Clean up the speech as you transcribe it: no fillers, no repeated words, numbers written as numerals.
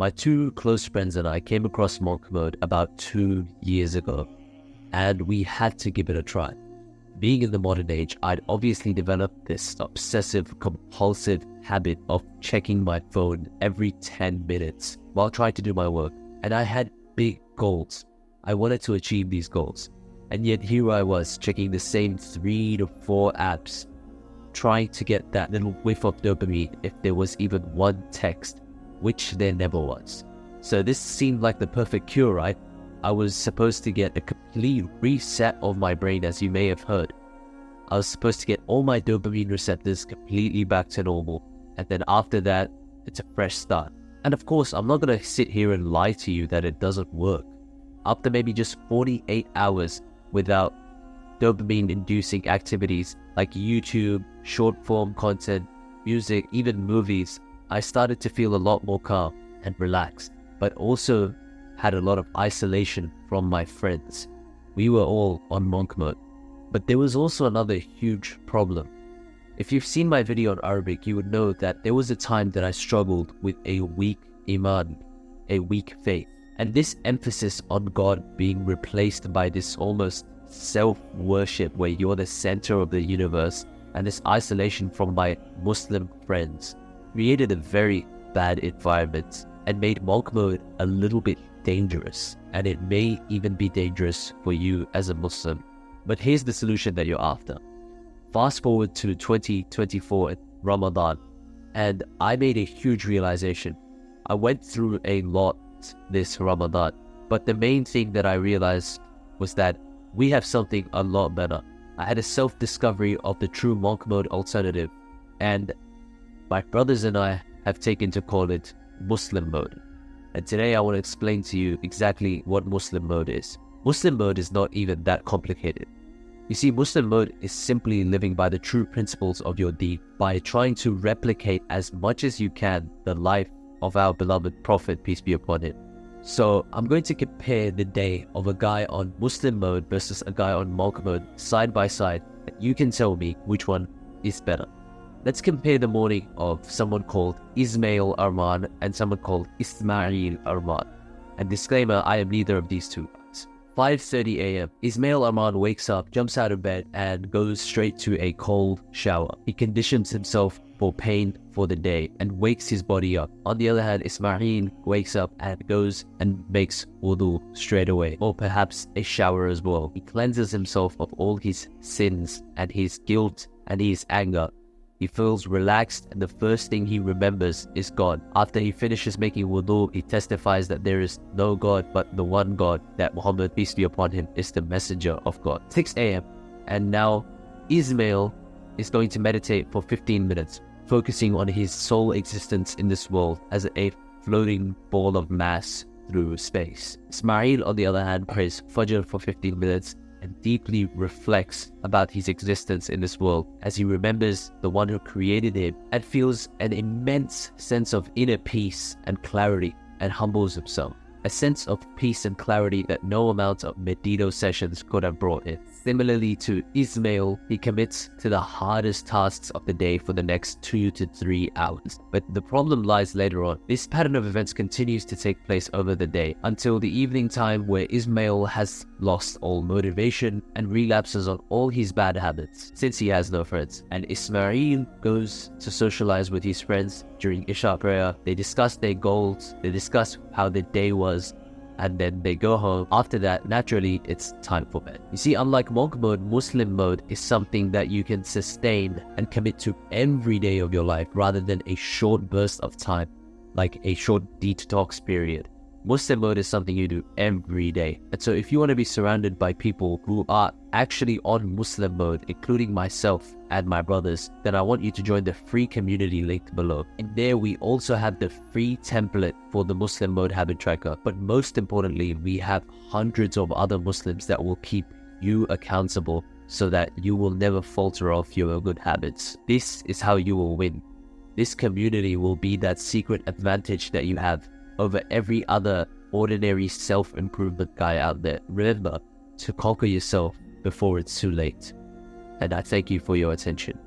My two close friends and I came across monk mode about 2 years ago, and we had to give it a try. Being in the modern age, I'd obviously developed this obsessive, compulsive habit of checking my phone every 10 minutes while trying to do my work. And I had big goals. I wanted to achieve these goals. And yet here I was checking the same 3 to 4 apps, trying to get that little whiff of dopamine if there was even one text, which there never was. So this seemed like the perfect cure, right? I was supposed to get a complete reset of my brain, as you may have heard. I was supposed to get all my dopamine receptors completely back to normal. And then after that, it's a fresh start. And of course, I'm not going to sit here and lie to you that it doesn't work. After maybe just 48 hours without dopamine-inducing activities like YouTube, short-form content, music, even movies, I started to feel a lot more calm and relaxed, but also had a lot of isolation from my friends. We were all on monk mode. But there was also another huge problem. If you've seen my video on Arabic, you would know that there was a time that I struggled with a weak iman, a weak faith. And this emphasis on God being replaced by this almost self-worship where you're the center of the universe, and this isolation from my Muslim friends created a very bad environment and made monk mode a little bit dangerous, and it may even be dangerous for you as a Muslim. But here's the solution that you're after. Fast forward to 2024 Ramadan, and I made a huge realization. I went through a lot this Ramadan, but the main thing that I realized was that we have something a lot better. I had a self-discovery of the true monk mode alternative, and my brothers and I have taken to call it Muslim mode. And today I want to explain to you exactly what Muslim mode is. Muslim mode is not even that complicated. You see, Muslim mode is simply living by the true principles of your deen, by trying to replicate as much as you can the life of our beloved Prophet, peace be upon him. So I'm going to compare the day of a guy on Muslim mode versus a guy on monk mode side by side, and you can tell me which one is better. Let's compare the morning of someone called Ismail Arman and someone called Ismail Arman. And disclaimer, I am neither of these two guys. 5:30 a.m. Ismail Arman wakes up, jumps out of bed, and goes straight to a cold shower. He conditions himself for pain for the day and wakes his body up. On the other hand, Ismail wakes up and goes and makes wudu straight away, or perhaps a shower as well. He cleanses himself of all his sins and his guilt and his anger. He feels relaxed, and the first thing he remembers is God. After he finishes making wudu, he testifies that there is no God but the one God, that Muhammad, peace be upon him, is the messenger of God. 6 a.m. and now Ismail is going to meditate for 15 minutes, focusing on his sole existence in this world as a floating ball of mass through space. Ismail, on the other hand, prays Fajr for 15 minutes and deeply reflects about his existence in this world as he remembers the one who created him and feels an immense sense of inner peace and clarity and humbles himself. A sense of peace and clarity that no amount of Medito sessions could have brought in. Similarly to Ismail, he commits to the hardest tasks of the day for the next 2 to 3 hours. But the problem lies later on. This pattern of events continues to take place over the day until the evening time, where Ismail has lost all motivation and relapses on all his bad habits since he has no friends. And Ismail goes to socialize with his friends during Isha prayer. They discuss their goals, they discuss how the day was, and then they go home. After that, naturally, it's time for bed. You see, unlike monk mode, Muslim mode is something that you can sustain and commit to every day of your life rather than a short burst of time, like a short detox period. Muslim mode is something you do every day. And so if you want to be surrounded by people who are actually on Muslim mode, including myself and my brothers, then I want you to join the free community linked below. And there we also have the free template for the Muslim mode habit tracker. But most importantly, we have hundreds of other Muslims that will keep you accountable so that you will never falter off your good habits. This is how you will win. This community will be that secret advantage that you have over every other ordinary self-improvement guy out there. Remember to conquer yourself before it's too late. And I thank you for your attention.